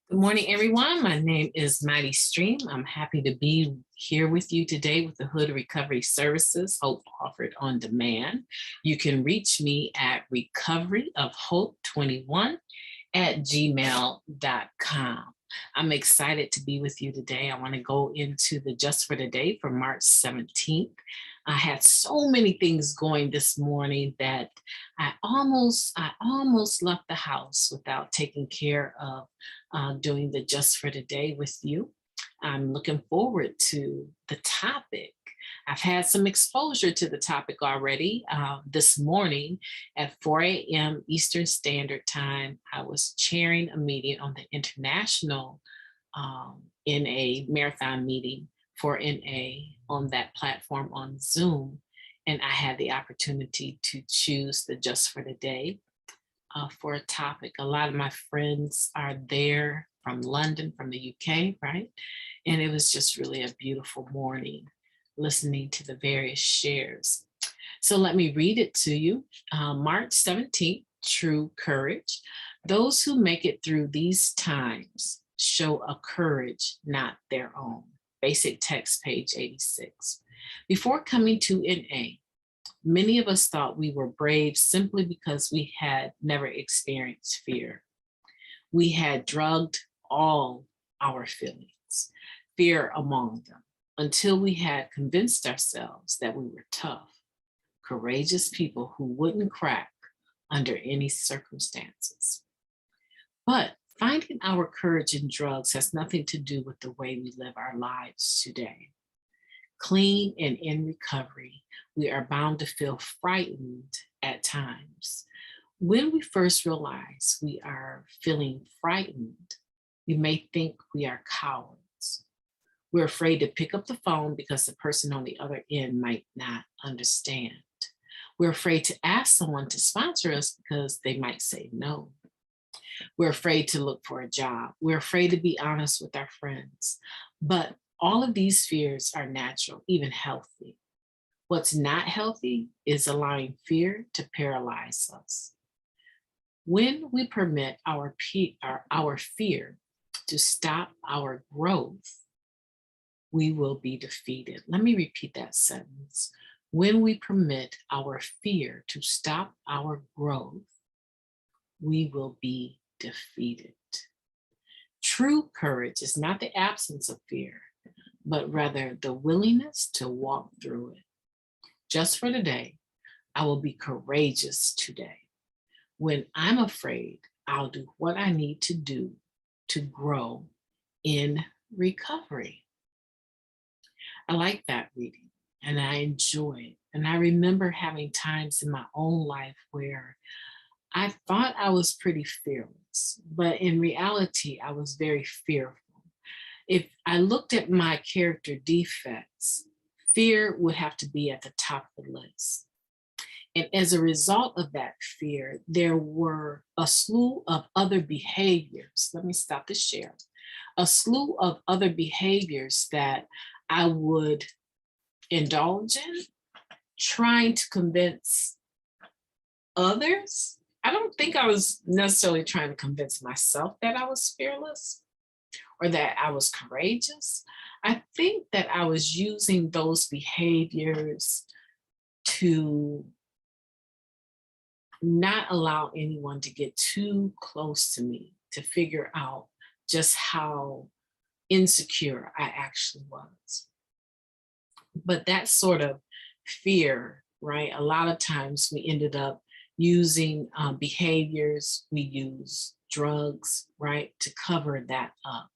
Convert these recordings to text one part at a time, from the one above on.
Good morning, everyone. My name is Mighty Stream. I'm happy to be here with you today with the Hood Recovery Services, Hope Offered on Demand. You can reach me at recoveryofhope21@gmail.com. I'm excited to be with you today. I want to go into the Just for Today for March 17th. I had so many things going this morning that I almost left the house without taking care of doing the Just for Today with you. I'm looking forward to the topic. I've had some exposure to the topic already. This morning at 4 a.m. Eastern Standard Time, I was chairing a meeting on the international NA marathon meeting for NA on that platform on Zoom. And I had the opportunity to choose the Just for the Day for a topic. A lot of my friends are there from London, from the UK, right? And it was just really a beautiful morning listening to the various shares. So let me read it to you. March 17th, true courage. Those who make it through these times show a courage not their own. Basic text, page 86. Before coming to NA, many of us thought we were brave simply because we had never experienced fear. We had drugged all our feelings, fear among them, until we had convinced ourselves that we were tough, courageous people who wouldn't crack under any circumstances. But finding our courage in drugs has nothing to do with the way we live our lives today. Clean and in recovery, we are bound to feel frightened at times. When we first realize we are feeling frightened, we may think we are cowards. We're afraid to pick up the phone because the person on the other end might not understand. We're afraid to ask someone to sponsor us because they might say no. We're afraid to look for a job. We're afraid to be honest with our friends. But all of these fears are natural, even healthy. What's not healthy is allowing fear to paralyze us. When we permit our fear to stop our growth, we will be defeated. Let me repeat that sentence. When we permit our fear to stop our growth, we will be defeated. True courage is not the absence of fear, but rather the willingness to walk through it. Just for today, I will be courageous today. When I'm afraid, I'll do what I need to do to grow in recovery. I like that reading and I enjoy it. And I remember having times in my own life where I thought I was pretty fearless, but in reality, I was very fearful. If I looked at my character defects, fear would have to be at the top of the list. And as a result of that fear, there were a slew of other behaviors. Let me stop the share. A slew of other behaviors that I would indulge in, trying to convince others. I don't think I was necessarily trying to convince myself that I was fearless or that I was courageous. I think that I was using those behaviors to not allow anyone to get too close to me to figure out just how insecure I actually was. But that sort of fear, right? A lot of times we ended up using behaviors, we use drugs, right, to cover that up.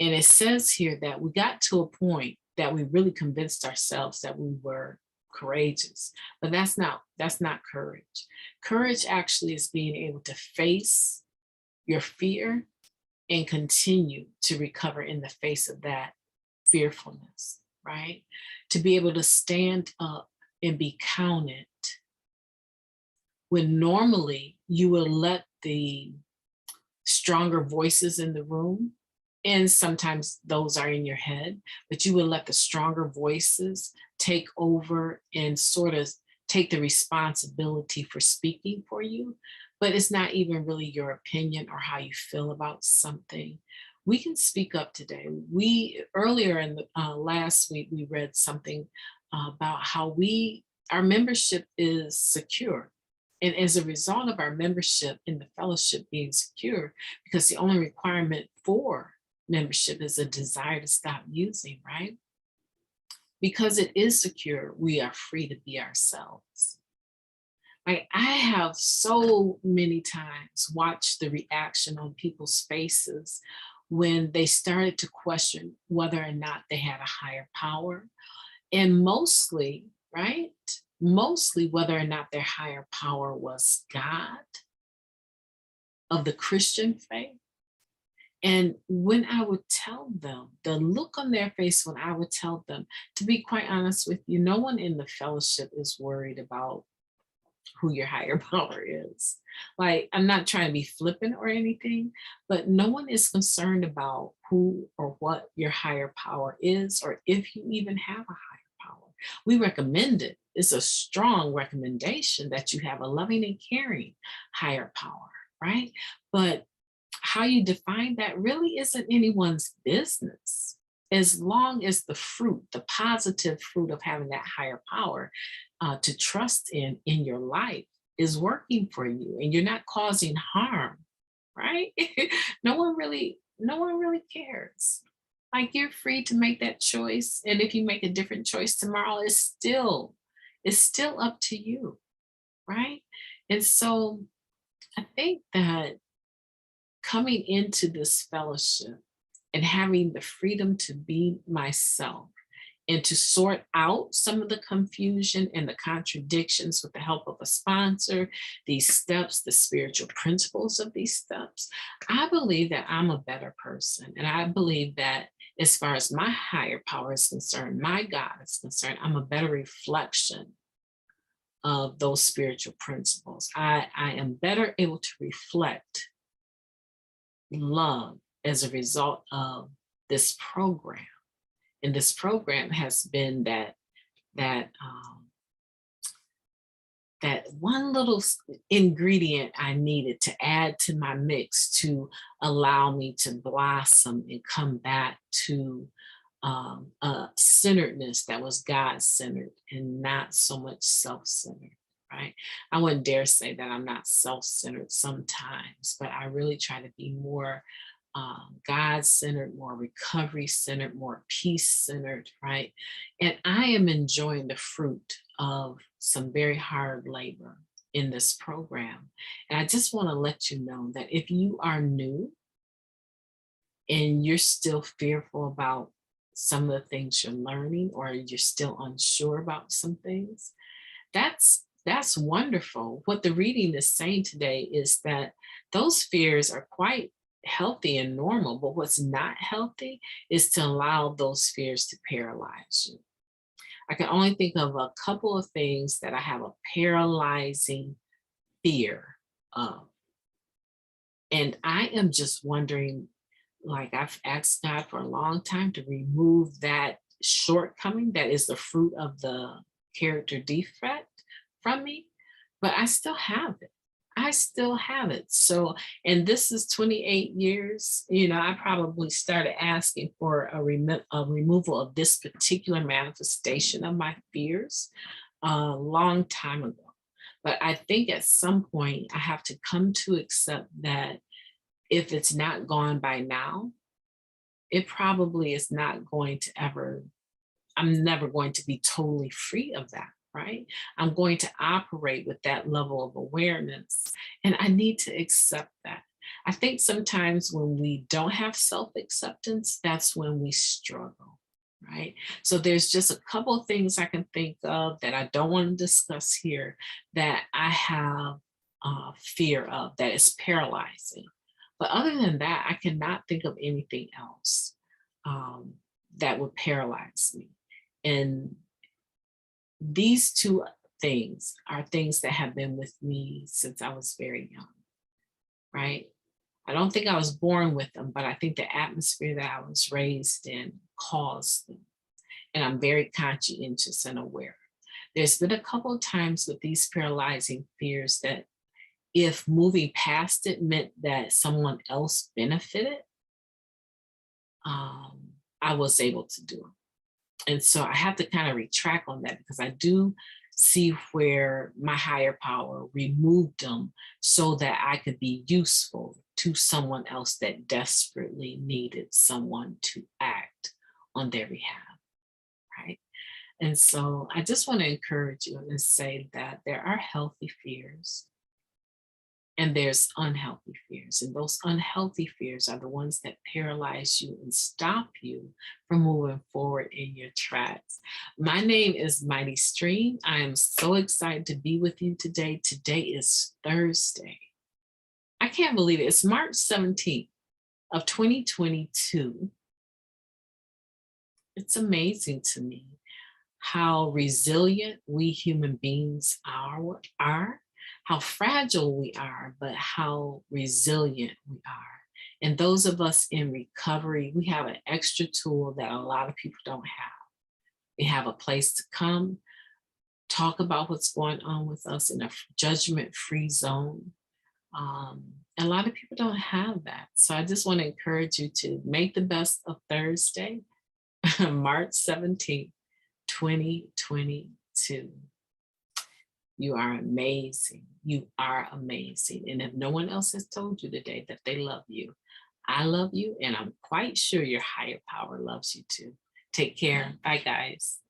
And it says here that we got to a point that we really convinced ourselves that we were courageous, but that's not courage. Courage actually is being able to face your fear and continue to recover in the face of that fearfulness, right? To be able to stand up and be counted when normally you will let the stronger voices in the room, and sometimes those are in your head, but you will let the stronger voices take over and sort of take the responsibility for speaking for you. but it's not even really your opinion or how you feel about something, we can speak up today. We earlier in the last week we read something about how our membership is secure. And as a result of our membership in the fellowship being secure, because the only requirement for membership is a desire to stop using, right? Because it is secure, we are free to be ourselves. Like I have so many times watched the reaction on people's faces when they started to question whether or not they had a higher power. And mostly, right? Mostly whether or not their higher power was God of the Christian faith. And when I would tell them, the look on their face when I would tell them, to be quite honest with you, no one in the fellowship is worried about who your higher power is. Like, I'm not trying to be flippant or anything, but no one is concerned about who or what your higher power is, or if you even have a higher power. We recommend it. It's a strong recommendation that you have a loving and caring higher power, right? But how you define that really isn't anyone's business. As long as the fruit, the positive fruit of having that higher power to trust in your life is working for you and you're not causing harm, right? No one really cares. Like you're free to make that choice. And if you make a different choice tomorrow, it's still up to you, right? And so I think that coming into this fellowship and having the freedom to be myself and to sort out some of the confusion and the contradictions with the help of a sponsor, these steps, the spiritual principles of these steps, I believe that I'm a better person. And I believe that as far as my higher power is concerned, my God is concerned, I'm a better reflection of those spiritual principles. I am better able to reflect love as a result of this program. And this program has been that that one little ingredient I needed to add to my mix to allow me to blossom and come back to a centeredness that was God-centered and not so much self-centered. Right. I wouldn't dare say that I'm not self-centered sometimes, but I really try to be more God-centered, more recovery-centered, more peace-centered, right? And I am enjoying the fruit of some very hard labor in this program. And I just want to let you know that if you are new and you're still fearful about some of the things you're learning, or you're still unsure about some things, that's wonderful. What the reading is saying today is that those fears are quite healthy and normal, but what's not healthy is to allow those fears to paralyze you. I can only think of a couple of things that I have a paralyzing fear of. And I am just wondering, like I've asked God for a long time to remove that shortcoming that is the fruit of the character defect from me, but I still have it. I still have it. So, and this is 28 years. I probably started asking for a removal of this particular manifestation of my fears a long time ago. But I think at some point I have to come to accept that if it's not gone by now, it probably is not going to ever, I'm never going to be totally free of that, right? I'm going to operate with that level of awareness, and I need to accept that. I think sometimes when we don't have self acceptance, that's when we struggle, right? So there's just a couple of things I can think of that I don't want to discuss here that I have fear of that is paralyzing. But other than that, I cannot think of anything else that would paralyze me. And these two things are things that have been with me since I was very young, right? I don't think I was born with them, but I think the atmosphere that I was raised in caused them. And I'm very conscientious and aware. There's been a couple of times with these paralyzing fears that if moving past it meant that someone else benefited, I was able to do it. And so I have to kind of retract on that because I do see where my higher power removed them so that I could be useful to someone else that desperately needed someone to act on their behalf, right? And so I just want to encourage you and say that there are healthy fears and there's unhealthy fears. And those unhealthy fears are the ones that paralyze you and stop you from moving forward in your tracks. My name is Mighty Stream. I am so excited to be with you today. Today is Thursday. I can't believe it. It's March 17th of 2022. It's amazing to me how resilient we human beings are, how fragile we are, but how resilient we are. And those of us in recovery, we have an extra tool that a lot of people don't have. We have a place to come, talk about what's going on with us in a judgment-free zone. A lot of people don't have that. So I just want to encourage you to make the best of Thursday, March 17th. 2022. You are amazing. You are amazing. And if no one else has told you today that they love you, I love you, and I'm quite sure your higher power loves you too. Take care. Bye, guys.